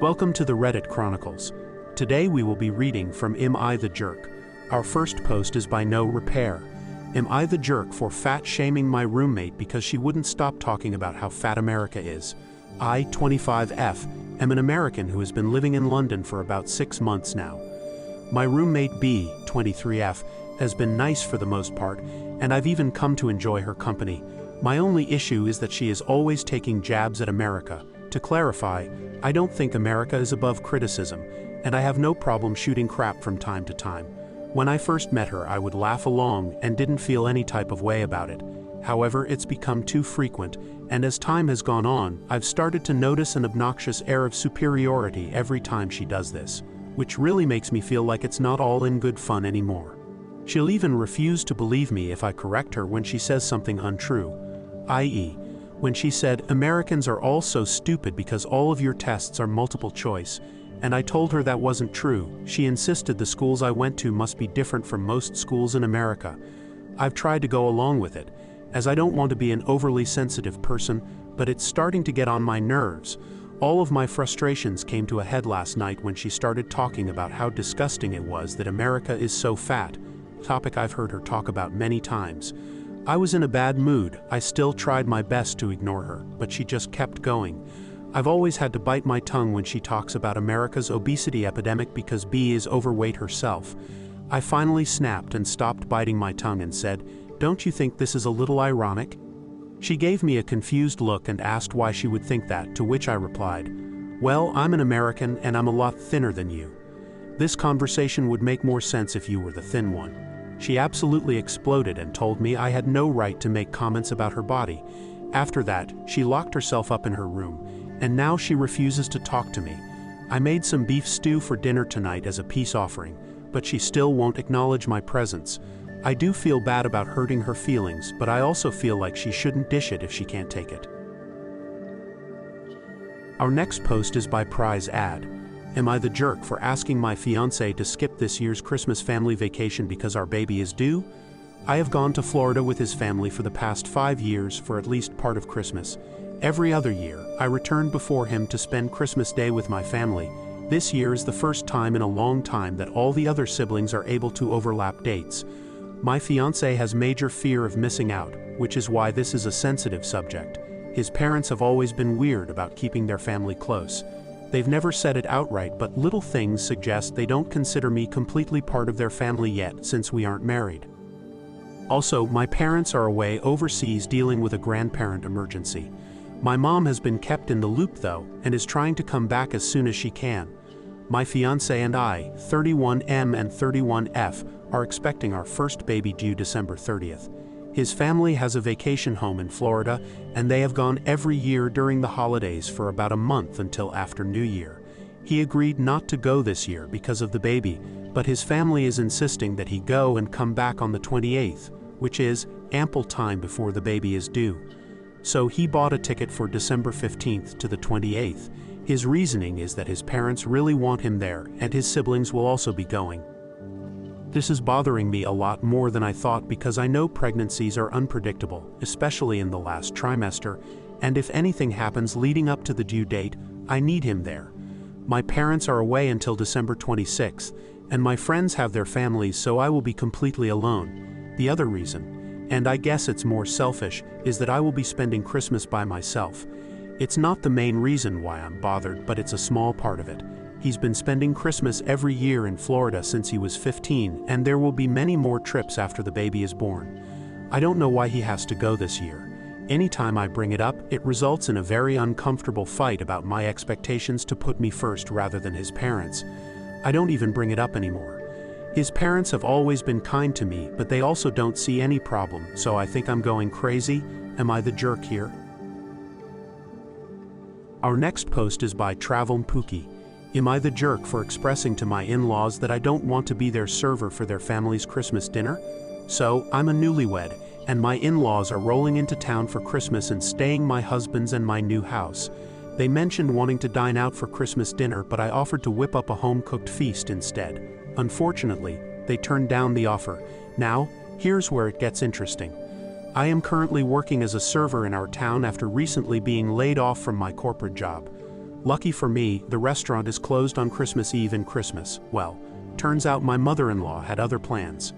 Welcome to the Reddit Chronicles. Today we will be reading from Am I the Jerk? Our first post is by No Repair. Am I the jerk for fat shaming my roommate because she wouldn't stop talking about how fat America is? I, 25F, am an American who has been living in London for about 6 months now. My roommate B, 23F, has been nice for the most part, and I've even come to enjoy her company. My only issue is that she is always taking jabs at America. To clarify, I don't think America is above criticism, and I have no problem shooting crap from time to time. When I first met her, I would laugh along and didn't feel any type of way about it. However, it's become too frequent, and as time has gone on, I've started to notice an obnoxious air of superiority every time she does this, which really makes me feel like it's not all in good fun anymore. She'll even refuse to believe me if I correct her when she says something untrue, i.e., when she said, "Americans are all so stupid because all of your tests are multiple choice," and I told her that wasn't true. She insisted the schools I went to must be different from most schools in America. I've tried to go along with it, as I don't want to be an overly sensitive person, but it's starting to get on my nerves. All of my frustrations came to a head last night when she started talking about how disgusting it was that America is so fat, a topic I've heard her talk about many times. I was in a bad mood. I still tried my best to ignore her, but she just kept going. I've always had to bite my tongue when she talks about America's obesity epidemic because B is overweight herself. I finally snapped and stopped biting my tongue and said, "Don't you think this is a little ironic?" She gave me a confused look and asked why she would think that, to which I replied, "Well, I'm an American and I'm a lot thinner than you. This conversation would make more sense if you were the thin one." She absolutely exploded and told me I had no right to make comments about her body. After that, she locked herself up in her room, and now she refuses to talk to me. I made some beef stew for dinner tonight as a peace offering, but she still won't acknowledge my presence. I do feel bad about hurting her feelings, but I also feel like she shouldn't dish it if she can't take it. Our next post is by Prize Ad. Am I the jerk for asking my fiancé to skip this year's Christmas family vacation because our baby is due? I have gone to Florida with his family for the past 5 years for at least part of Christmas. Every other year, I return before him to spend Christmas Day with my family. This year is the first time in a long time that all the other siblings are able to overlap dates. My fiancé has major fear of missing out, which is why this is a sensitive subject. His parents have always been weird about keeping their family close. They've never said it outright, but little things suggest they don't consider me completely part of their family yet since we aren't married. Also, my parents are away overseas dealing with a grandparent emergency. My mom has been kept in the loop though, and is trying to come back as soon as she can. My fiancé and I, 31M and 31F, are expecting our first baby due December 30th. His family has a vacation home in Florida, and they have gone every year during the holidays for about a month until after New Year. He agreed not to go this year because of the baby, but his family is insisting that he go and come back on the 28th, which is ample time before the baby is due. So he bought a ticket for December 15th to the 28th. His reasoning is that his parents really want him there, and his siblings will also be going. This is bothering me a lot more than I thought because I know pregnancies are unpredictable, especially in the last trimester, and if anything happens leading up to the due date, I need him there. My parents are away until December 26th, and my friends have their families, so I will be completely alone. The other reason, and I guess it's more selfish, is that I will be spending Christmas by myself. It's not the main reason why I'm bothered, but it's a small part of it. He's been spending Christmas every year in Florida since he was 15, and there will be many more trips after the baby is born. I don't know why he has to go this year. Anytime I bring it up, it results in a very uncomfortable fight about my expectations to put me first rather than his parents. I don't even bring it up anymore. His parents have always been kind to me, but they also don't see any problem, so I think I'm going crazy. Am I the jerk here? Our next post is by Travel Pookie. Am I the jerk for expressing to my in-laws that I don't want to be their server for their family's Christmas dinner? So, I'm a newlywed, and my in-laws are rolling into town for Christmas and staying my husband's and my new house. They mentioned wanting to dine out for Christmas dinner, but I offered to whip up a home-cooked feast instead. Unfortunately, they turned down the offer. Now, here's where it gets interesting. I am currently working as a server in our town after recently being laid off from my corporate job. Lucky for me, the restaurant is closed on Christmas Eve and Christmas. Well, turns out my mother-in-law had other plans.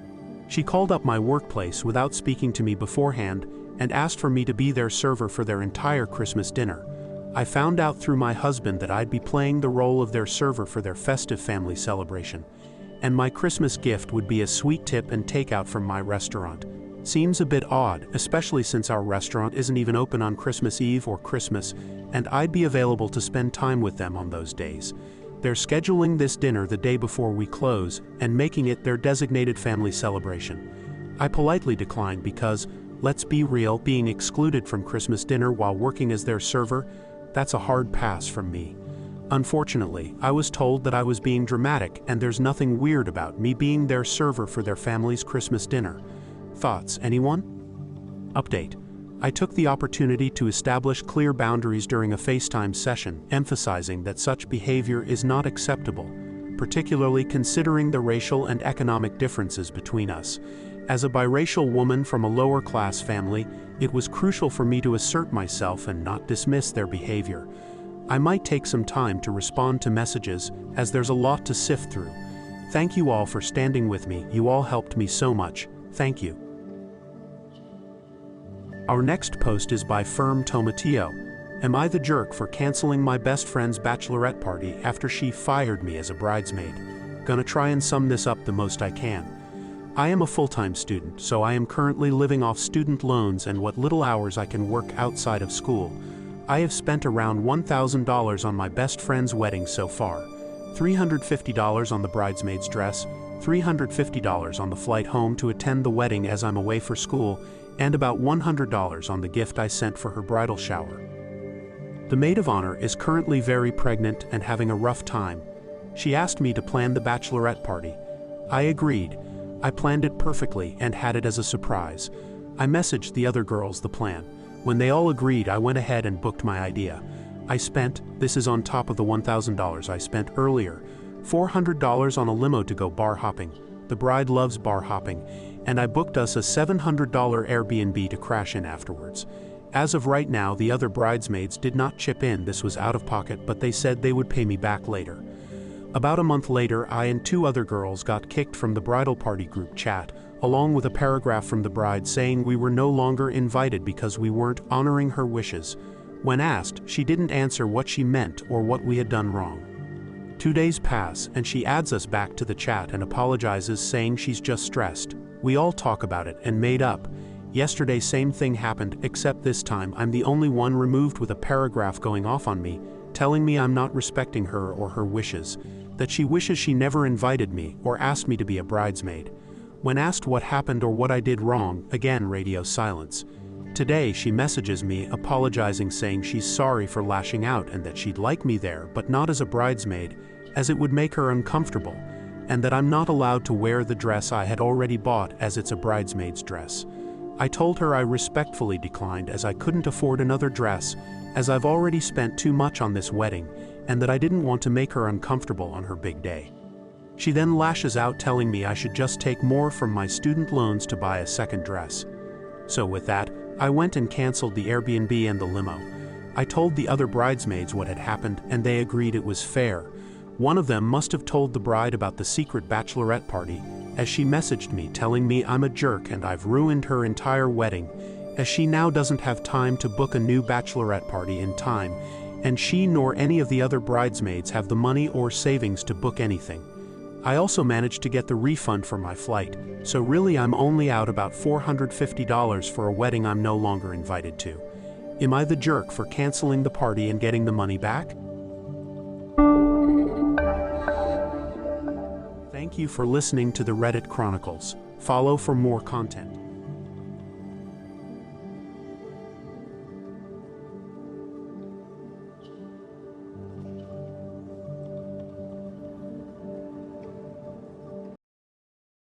She called up my workplace without speaking to me beforehand and asked for me to be their server for their entire Christmas dinner. I found out through my husband that I'd be playing the role of their server for their festive family celebration, and my Christmas gift would be a sweet tip and takeout from my restaurant. Seems a bit odd, especially since our restaurant isn't even open on Christmas Eve or Christmas, and I'd be available to spend time with them on those days. They're scheduling this dinner the day before we close and making it their designated family celebration. I politely declined because, let's be real, being excluded from Christmas dinner while working as their server, that's a hard pass from me. Unfortunately, I was told that I was being dramatic and there's nothing weird about me being their server for their family's Christmas dinner. Thoughts, anyone? Update. I took the opportunity to establish clear boundaries during a FaceTime session, emphasizing that such behavior is not acceptable, particularly considering the racial and economic differences between us. As a biracial woman from a lower-class family, it was crucial for me to assert myself and not dismiss their behavior. I might take some time to respond to messages, as there's a lot to sift through. Thank you all for standing with me. You all helped me so much. Thank you. Our next post is by Firm Tomatillo. Am I the jerk for canceling my best friend's bachelorette party after she fired me as a bridesmaid? Gonna try and sum this up the most I can. I am a full-time student, so I am currently living off student loans and what little hours I can work outside of school. I have spent around $1,000 on my best friend's wedding so far. $350 on the bridesmaid's dress, $350 on the flight home to attend the wedding as I'm away for school, and about $100 on the gift I sent for her bridal shower. The maid of honor is currently very pregnant and having a rough time. She asked me to plan the bachelorette party. I agreed. I planned it perfectly and had it as a surprise. I messaged the other girls the plan. When they all agreed, I went ahead and booked my idea. I spent, this is on top of the $1,000 I spent earlier, $400 on a limo to go bar hopping. The bride loves bar hopping, and I booked us a $700 Airbnb to crash in afterwards. As of right now, the other bridesmaids did not chip in. This was out of pocket, but they said they would pay me back later. About a month later, I and two other girls got kicked from the bridal party group chat, along with a paragraph from the bride saying we were no longer invited because we weren't honoring her wishes. When asked, she didn't answer what she meant or what we had done wrong. 2 days pass, and she adds us back to the chat and apologizes, saying she's just stressed. We all talk about it and made up. Yesterday, same thing happened, except this time I'm the only one removed with a paragraph going off on me, telling me I'm not respecting her or her wishes, that she wishes she never invited me or asked me to be a bridesmaid. When asked what happened or what I did wrong, again radio silence. Today she messages me apologizing, saying she's sorry for lashing out and that she'd like me there but not as a bridesmaid, as it would make her uncomfortable, and that I'm not allowed to wear the dress I had already bought as it's a bridesmaid's dress. I told her I respectfully declined as I couldn't afford another dress, as I've already spent too much on this wedding, and that I didn't want to make her uncomfortable on her big day. She then lashes out, telling me I should just take more from my student loans to buy a second dress. So with that, I went and canceled the Airbnb and the limo. I told the other bridesmaids what had happened, and they agreed it was fair. One of them must have told the bride about the secret bachelorette party, as she messaged me telling me I'm a jerk and I've ruined her entire wedding, as she now doesn't have time to book a new bachelorette party in time, and she nor any of the other bridesmaids have the money or savings to book anything. I also managed to get the refund for my flight, so really I'm only out about $450 for a wedding I'm no longer invited to. Am I the jerk for canceling the party and getting the money back? Thank you for listening to the Reddit Chronicles. Follow for more content.